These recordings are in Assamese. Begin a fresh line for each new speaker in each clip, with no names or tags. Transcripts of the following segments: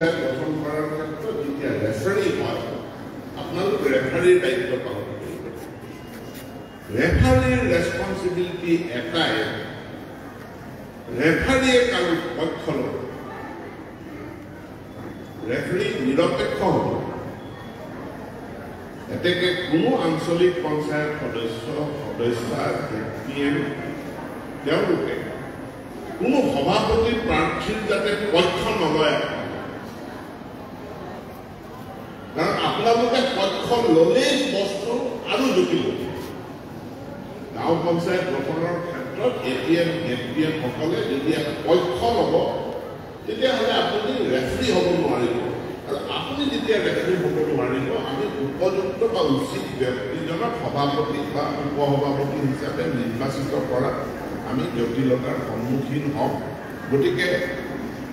গঠন কৰাৰ ক্ষেত্ৰত যেতিয়া ৰেফাৰী হয় আপোনালোক ৰেফাৰীৰ দায়িত্ব পালন কৰিব। ৰেফাৰীৰ ৰেছপন্সিবিলিটি এটাই, ৰেফাৰীয়ে কাৰো পক্ষ ল'ব, ৰেফাৰী নিৰপেক্ষ হ'ব। এতেকে কোনো আঞ্চলিক পঞ্চায়ত সদস্যা এপিএম তেওঁলোকে কোনো সভাপতি প্ৰাৰ্থীৰ যাতে পক্ষ নলয়, কাৰণ আপোনালোকে পক্ষ ল'লেই বস্তু আৰু জটিল। গাঁও পঞ্চায়ত গঠনৰ ক্ষেত্ৰত এপিএম সকলে যদি পক্ষ ল'ব তেতিয়াহ'লে আপুনি ৰেফাৰী হ'ব নোৱাৰিব, আৰু আপুনি যেতিয়া ৰেফাৰী হ'ব নোৱাৰিব আমি উপযুক্ত বা উচিত ব্যক্তিজনক সভাপতি বা উপসভাপতি হিচাপে নিৰ্বাচিত কৰাত আমি জটিলতাৰ সন্মুখীন হওঁ। গতিকে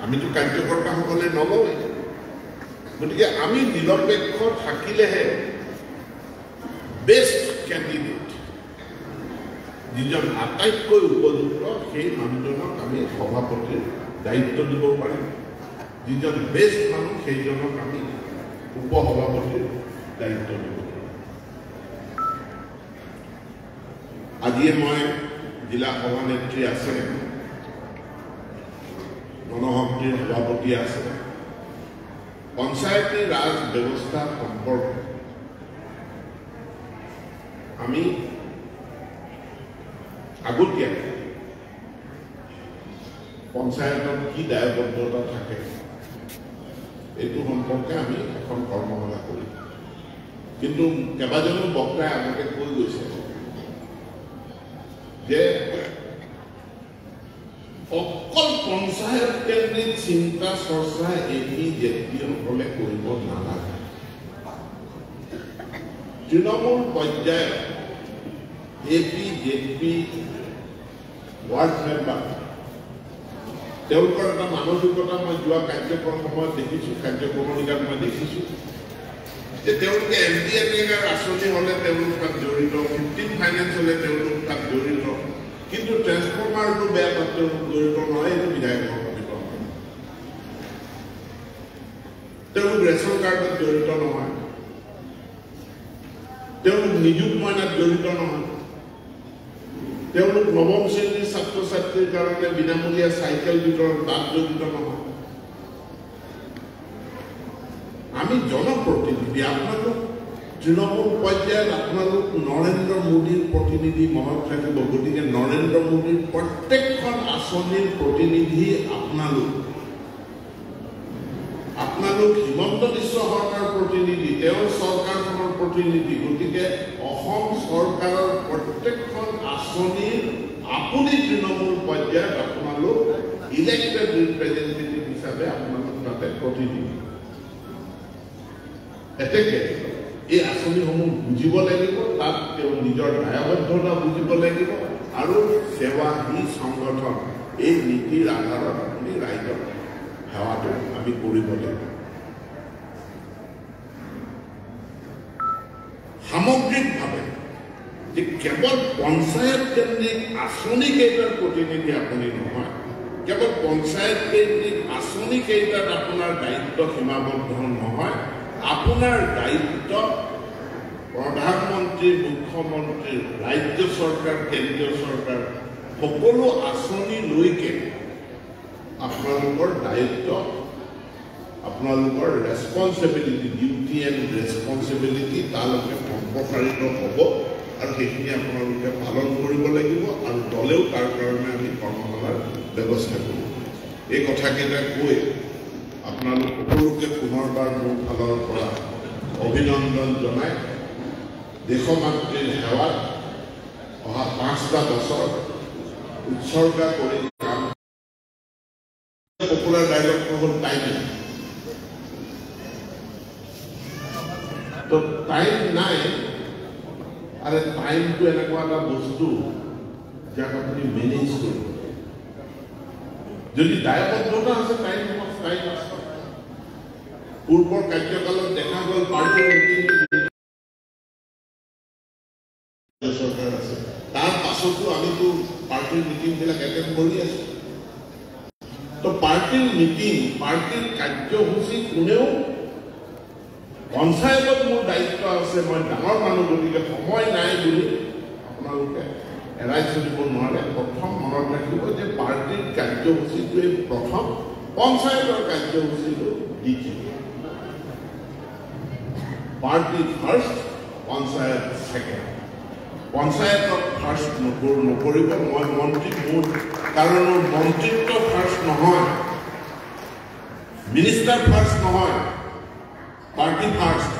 আমিতো কাৰ্যকৰ্তাসকলে নলওঁৱেই। গতিকে আমি নিৰপেক্ষ থাকিলেহে বেষ্ট কেণ্ডিডেট যিজন আটাইতকৈ উপযুক্ত সেই মানুহজনক আমি সভাপতিৰ দায়িত্ব দিব পাৰিম, যিজন বেষ্ট মানুহ সেইজনক আমি উপসভাপতিৰ দায়িত্ব দিব পাৰিম। আজিয়ে মই জিলা সভানেত্ৰী আছে, গণশক্তিৰ সভাপতি আছে, পঞ্চায়তী ৰাজ ব্যৱস্থা সম্পৰ্কে আমি আগতীয়াকৈ পঞ্চায়তৰ কি দায়বদ্ধতা থাকে এইটো সম্পৰ্কে আমি এখন কৰ্মশালা কৰিম। কিন্তু কেইবাজনো বক্তাই আগতে কৈ গৈছে যে অকল পঞ্চায়ত কেন্দ্ৰিক চিন্তা চৰ্চা এপিজেপিসকলে কৰিব নালাগে। তৃণমূল পৰ্যায়ত এপিজেপি ৱাৰ্ড মেম্বাৰ তেওঁলোকৰ এটা মানসিকতা মই যোৱা কাৰ্যক্ৰম সময়ত দেখিছোঁ, কাৰ্যক্ৰমণিকাত মই দেখিছোঁ যে তেওঁলোকে MDNA আঁচনি হ'লে তেওঁলোক তাত জড়িত, 15 ফাইনেন্স হ'লে তেওঁলোক তাত জড়িত, কিন্তু ট্ৰেন্সফৰ্মাৰটো বেয়া তাত তেওঁলোক জড়িত নহয়। এইটো বিধায়কৰ ভিতৰত তেওঁলোক ৰেচন কাৰ্ডত জড়িত নহয়, তেওঁলোক নিযুত মইনাত জড়িত নহয়, তেওঁলোক নৱম শ্ৰেণীৰ ছাত্ৰ ছাত্ৰীৰ কাৰণে বিনামূলীয়া চাইকেল বিতৰণ তাত জড়িত নহয়। আমি জনপ্ৰতিনিধি, আপোনালোক তৃণমূল পৰ্যায়ত আপোনালোক নৰেন্দ্ৰ মোদীৰ প্ৰতিনিধি মনত থাকিব। গতিকে নৰেন্দ্ৰ মোদীৰ প্ৰত্যেকখন আঁচনিৰ প্ৰতিনিধি আপোনালোক হিমন্ত বিশ্ব শৰ্মাৰ প্ৰতিনিধি, তেওঁৰ চৰকাৰখনৰ প্ৰতিনিধি। গতিকে অসম চৰকাৰৰ প্ৰত্যেকখন আঁচনিৰ আপুনি তৃণমূল পৰ্যায়ত আপোনালোক ইলেক্টেড ৰিপ্ৰেজেণ্টেটিভ হিচাপে আপোনালোক তাতে প্ৰতিনিধি। এতেকে এই আঁচনিসমূহ বুজিব লাগিব, তাত তেওঁ নিজৰ দায়বদ্ধতা বুজিব লাগিব, আৰু সেৱা হি সংগঠন এই নীতিৰ আধাৰত আপুনি ৰাইজক সেৱাটো আমি কৰিব লাগিব। সামগ্ৰিকভাৱে যে কেৱল পঞ্চায়ত কেন্দ্ৰিক আঁচনি কেইটাৰ প্ৰতিনিধি আপুনি নহয়, কেৱল পঞ্চায়ত কেন্দ্ৰিক আঁচনি কেইটাত আপোনাৰ দায়িত্ব সীমাবদ্ধ নহয়, আপোনাৰ দায়িত্ব প্ৰধানমন্ত্ৰী, মুখ্যমন্ত্ৰী, ৰাজ্য চৰকাৰ, কেন্দ্ৰীয় চৰকাৰ সকলো আঁচনিলৈকে আপোনালোকৰ দায়িত্ব, আপোনালোকৰ ৰেছপন্সিবিলিটি, ডিউটি এণ্ড ৰেছপন্সিবিলিটি তালৈকে সম্প্ৰসাৰিত হ'ব, আৰু সেইখিনি আপোনালোকে পালন কৰিব লাগিব। আৰু দলেও তাৰ কাৰণে আমি কৰ্মশালাৰ ব্যৱস্থা কৰিম। এই কথাকেইটা কৈ আপোনালোক সকলোকে পুনৰবাৰ মোৰ ফালৰ পৰা অভিনন্দন জনাই দেশমাতৃৰ সেৱাত অহা 5টা বছৰ উৎসৰ্গা কৰি কাম। পপুলাৰ ডাইলগটো হ'ল টাইম। তো টাইম নাই, আৰু টাইমটো এনেকুৱা এটা বস্তু যাক আপুনি মেনেজ কৰিব। যদি দায়বদ্ধতা আছে, টাইম আছে। পূৰ্বৰ কাৰ্যকালত দেখা গ'ল পাৰ্টিৰ মিটিং চৰকাৰ আছে, তাৰ পাছতো আমিতো পাৰ্টিৰ মিটিংবিলাক এটেণ্ড কৰি আছো। তো পাৰ্টিৰ মিটিং পাৰ্টিৰ কাৰ্যসূচী কোনেও পঞ্চায়তত মোৰ দায়িত্ব আছে মই ডাঙৰ মানুহ গতিকে সময় নাই বুলি আপোনালোকে এৰাই চলিব নোৱাৰে প্ৰথম মনত ৰাখিব যে পাৰ্টিৰ কাৰ্যসূচীটোৱে প্ৰথম পঞ্চায়তৰ কাৰ্যসূচীটো দ্বিতীয় পাৰ্টি ফাৰ্ষ্ট পঞ্চায়ত ছেকেণ্ড পঞ্চায়তক ফাৰ্ষ্ট নকৰিব মই মন্ত্ৰী মোৰ কাৰণ মন্ত্ৰিত্ব ফাৰ্ষ্ট নহয় মিনিষ্টাৰ ফাৰ্ষ্ট নহয় পাৰ্টি ফাৰ্ষ্ট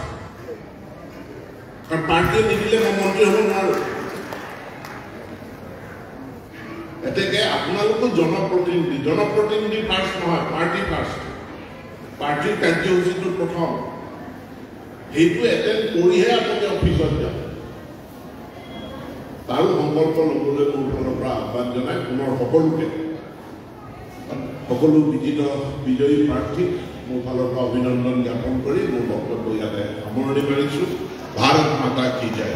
কাৰণ পাৰ্টিয়ে নিদিলে মই মন্ত্ৰী হ'ব নোৱাৰো এতেকে আপোনালোকো জনপ্ৰতিনিধি ফাৰ্ষ্ট নহয় পাৰ্টি ফাৰ্ষ্ট পাৰ্টিৰ কাৰ্যসূচীটো প্ৰথম সেইটো এটেণ্ড কৰিহে আপুনি অফিচত যাব তাৰো সংকল্প ল'বলৈ মোৰ ফালৰ পৰা আহ্বান জনাই পুনৰ সকলো বিজয়ী প্ৰাৰ্থীক মোৰ ফালৰ পৰা অভিনন্দন জ্ঞাপন কৰি মোৰ বক্তব্য ইয়াতে সামৰণি মাৰিছোঁ ভাৰত মাতা কি জয়